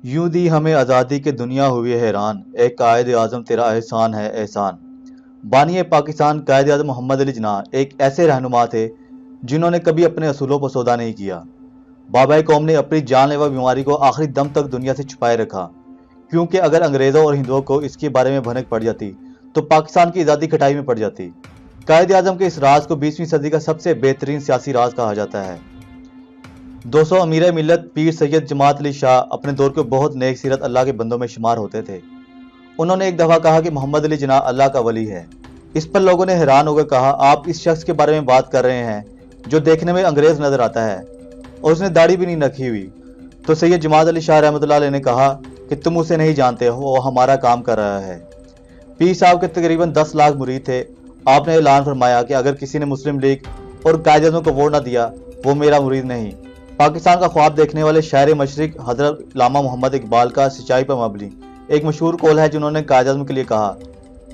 यूं दी हमें आज़ादी के दुनिया हुई हैरान, ए कायद आज़म तेरा एहसान है एहसान। बानी पाकिस्तान कायद आज़म मोहम्मद अली जिन्नाह एक ऐसे रहनुमा थे जिन्होंने कभी अपने असूलों पर सौदा नहीं किया। बाबा कौम ने अपनी जानलेवा बीमारी को आखिरी दम तक दुनिया से छुपाए रखा, क्योंकि अगर अंग्रेज़ों और हिंदुओं को इसके बारे में भनक पड़ जाती तो पाकिस्तान की आज़ादी खटाई में पड़ जाती। कायद आज़म के इस राज को 20वीं सदी का सबसे बेहतरीन सियासी राज कहा जाता है। 200 अमीर मिलत पीर सैयद जमात अली शाह अपने दौर के बहुत नेक सीरत अल्लाह के बंदों में शुमार होते थे। उन्होंने एक दफ़ा कहा कि मोहम्मद अली जिन्नाह अल्लाह का वली है। इस पर लोगों ने हैरान होकर कहा, आप इस शख्स के बारे में बात कर रहे हैं जो देखने में अंग्रेज़ नज़र आता है और उसने दाढ़ी भी नहीं रखी हुई। तो सैयद जमात अली शाह रहमतुल्लाह अलैह ने कहा कि तुम उसे नहीं जानते हो, वो हमारा काम कर रहा है। पीर साहब के तकरीबन 10 लाख मुरीद थे। आपने ऐलान फरमाया कि अगर किसी ने मुस्लिम लीग और कायद आज़म को वोट ना दिया वो मेरा मुरीद नहीं। पाकिस्तान का ख्वाब देखने वाले शायर मशरिक हजरत लामा मोहम्मद इकबाल का सच्चाई पर मबनी एक मशहूर कौल है जिन्होंने कायद आज़म के लिए कहा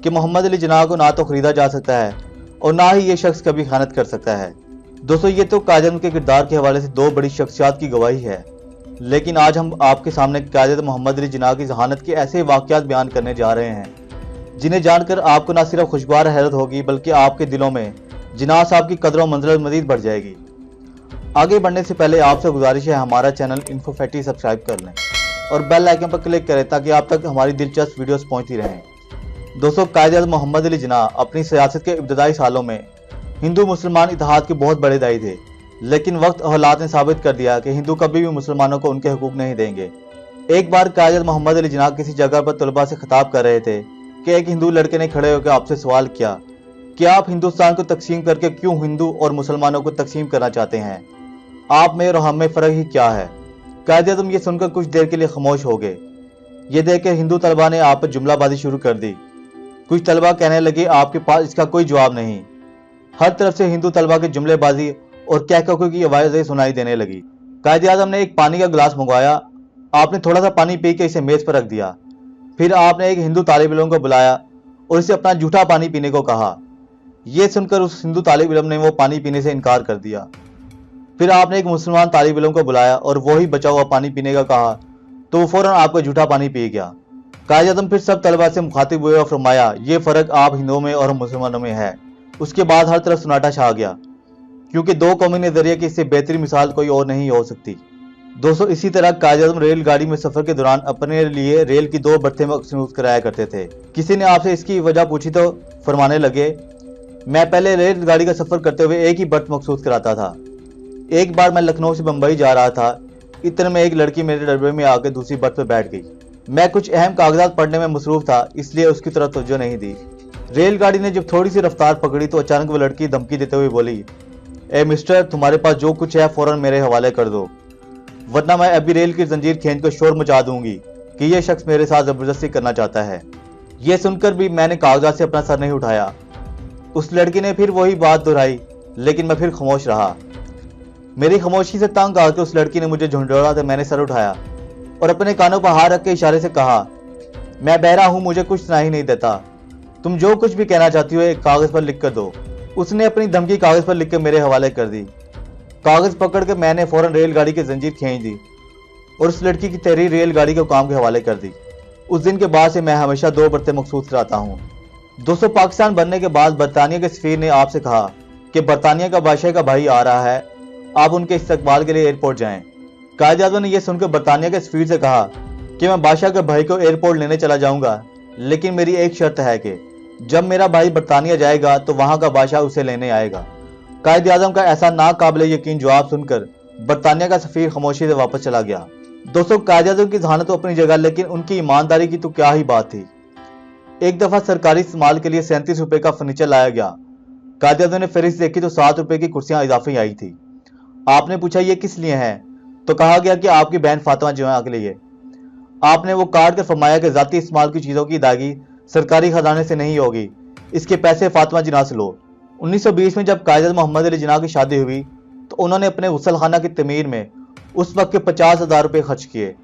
कि मोहम्मद अली जिन्नाह को ना तो खरीदा जा सकता है और ना ही ये शख्स कभी खयानत कर सकता है। दोस्तों, ये तो कायद आज़म के किरदार के हवाले से दो बड़ी शख्सियात की गवाही है, लेकिन आज हम आपके सामने कायद आज़म मोहम्मद अली जिन्नाह की जहानत के ऐसे वाक़यात बयान करने जा रहे हैं जिन्हें जानकर आपको न सिर्फ खुशगवार हैरत होगी बल्कि आपके दिलों में जिन्नाह साहब की कदर व मंजिलत मज़ीद बढ़ जाएगी। आगे बढ़ने से पहले आपसे गुजारिश है हमारा चैनल इन्फो फैक्ट्री सब्सक्राइब कर लें और बेल आइकन पर क्लिक करें ताकि आप तक हमारी दिलचस्प वीडियोस पहुंचती रहें। दोस्तों, कायद आज़म मोहम्मद अली जिन्नाह अपनी सियासत के इब्तदाई सालों में हिंदू मुसलमान इत्तेहाद के बहुत बड़े दाई थे, लेकिन वक्त और हालात ने साबित कर दिया कि हिंदू कभी भी मुसलमानों को उनके हुकूक नहीं देंगे। एक बार कायद आज़म मोहम्मद अली जिन्नाह किसी जगह पर तलबा से खिताब कर रहे थे कि एक हिंदू लड़के ने खड़े होकर आपसे सवाल किया कि आप हिंदुस्तान को तकसीम करके क्यों हिंदू और मुसलमानों को तकसीम करना चाहते हैं, आप में और हम में फ़र्क ही क्या है। कायद आज़म ये सुनकर कुछ देर के लिए खामोश हो गए। ये देख कर हिंदू तलबा ने आप पर जुमलाबाजी शुरू कर दी। कुछ तलबा कहने लगे आपके पास इसका कोई जवाब नहीं। हर तरफ से हिंदू तलबा के जुमलेबाजी और कहकों की आवाज़ें सुनाई देने लगी। कायद आज़म ने एक पानी का गिलास मंगवाया। आपने थोड़ा सा पानी पी के इसे मेज़ पर रख दिया। फिर आपने एक हिंदू तालिब इल्म को बुलाया और इसे अपना जूठा पानी पीने को कहा। यह सुनकर उस हिंदू तालिब इल्म ने वो पानी पीने से इनकार कर दिया। फिर आपने एक मुसलमान तालिब इल्म को बुलाया और वही बचा हुआ पानी पीने का कहा तो वो फौरन आपका जूठा पानी पी गया। कायद आज़म फिर सब तलबा से मुखातिब हुए और फरमाया, ये फ़र्क आप हिंदुओं में और मुसलमानों में है। उसके बाद हर तरफ सन्नाटा छा गया, क्योंकि दो कौमी नज़रिए की इससे बेहतरीन मिसाल कोई और नहीं हो सकती। दोस्तों, इसी तरह कायद आज़म रेलगाड़ी में सफ़र के दौरान अपने लिए रेल की 2 बर्थें मखसूस कराया करते थे। किसी ने आपसे इसकी वजह पूछी तो फरमाने लगे, मैं पहले रेलगाड़ी का सफ़र करते हुए एक ही बर्थ मखसूस कराता था। एक बार मैं लखनऊ से बम्बई जा रहा था, इतने में एक लड़की मेरे डब्बे में आकर दूसरी बर्थ पर बैठ गई। मैं कुछ अहम कागजात पढ़ने में मसरूफ था, इसलिए उसकी तरफ तवज्जो नहीं दी। रेलगाड़ी ने जब थोड़ी सी रफ्तार पकड़ी तो अचानक वो लड़की धमकी देते हुए बोली, ए मिस्टर, तुम्हारे पास जो कुछ है फौरन मेरे हवाले कर दो, वरना मैं अभी रेल की जंजीर खींच कर शोर मचा दूंगी कि यह शख्स मेरे साथ जबरदस्ती करना चाहता है। यह सुनकर भी मैंने कागजात से अपना सर नहीं उठाया। उस लड़की ने फिर वही बात दोहराई, लेकिन मैं फिर खामोश रहा। मेरी खामोशी से तंग आकर उस लड़की ने मुझे झुंझोड़ा तो मैंने सर उठाया और अपने कानों पर हाथ रख के इशारे से कहा, मैं बहरा हूं, मुझे कुछ सुनाई नहीं देता। तुम जो कुछ भी कहना चाहती हो एक कागज पर लिख कर दो। उसने अपनी धमकी कागज पर लिख कर मेरे हवाले कर दी। कागज पकड़ कर मैंने फौरन रेलगाड़ी की जंजीर खींच दी और उस लड़की की तहरीर रेलगाड़ी के काम के हवाले कर दी। उस दिन के बाद से मैं हमेशा 2 बर्तें मखसूस कराता हूँ। दोस्तों, पाकिस्तान बनने के बाद बरतानिया के सफीर ने आपसे कहा कि बरतानिया का बादशाह का भाई आ रहा है, आप उनके इस्तकबाल के लिए एयरपोर्ट जाएं। कायद आज़म ने यह सुनकर बरतानिया के सफीर से कहा कि मैं बादशाह के भाई को एयरपोर्ट लेने चला जाऊंगा, लेकिन मेरी एक शर्त है कि जब मेरा भाई बरतानिया जाएगा तो वहां का बादशाह उसे लेने आएगा। कायद आज़म का ऐसा नाकाबिले यकीन जवाब सुनकर बरतानिया का सफीर खामोशी से वापस चला गया। दोस्तों, कायद आज़म की जहानत तो अपनी जगह, लेकिन उनकी ईमानदारी की तो क्या ही बात थी। एक दफा सरकारी इस्तेमाल के लिए 37 रुपए का फर्नीचर लाया गया। कायद आज़म ने फहरिस्त देखी तो 7 रुपए की कुर्सियां इजाफी आई थी। आपने पूछा ये किस लिए हैं, तो कहा गया कि आपकी बहन फातिमा जुमा के लिए। आपने वो काट कर फरमाया कि जाती इस्तेमाल की चीज़ों की अदायगी सरकारी खजाने से नहीं होगी, इसके पैसे फातिमा जिन्नाह से लो। 1920 में जब कायद आज़म मोहम्मद अली जिन्नाह की शादी हुई तो उन्होंने अपने गुसल खाना की तमीर में उस वक्त के 50,000 रुपये खर्च किए,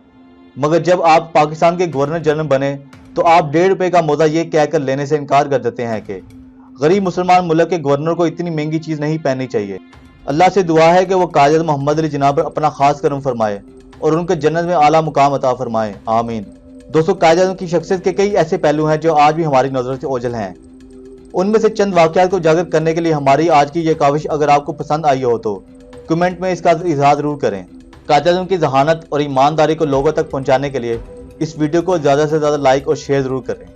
मगर जब आप पाकिस्तान के गवर्नर जनरल बने तो आप 1.5 रुपये का मौदा ये कहकर लेने से इनकार कर देते हैं कि गरीब मुसलमान मुल्क के गवर्नर को इतनी महंगी चीज़ नहीं पहननी चाहिए। अल्लाह से दुआ है कि वो कायद आज़म मोहम्मद अली जिन्नाह पर अपना खास करम फरमाए اور ان کو جنت میں اعلیٰ مقام عطا فرمائے، آمین۔ دوستو، قائد اعظم کی شخصیت کے کئی ایسے پہلو ہیں جو آج بھی ہماری نظروں سے اوجھل ہیں۔ ان میں سے چند واقعات کو اجاگر کرنے کے لیے ہماری آج کی یہ کاوش اگر آپ کو پسند آئی ہو تو کمنٹ میں اس کا اظہار ضرور کریں۔ قائد اعظم کی ذہانت اور ایمانداری کو لوگوں تک پہنچانے کے لیے اس ویڈیو کو زیادہ سے زیادہ لائک اور شیئر ضرور کریں۔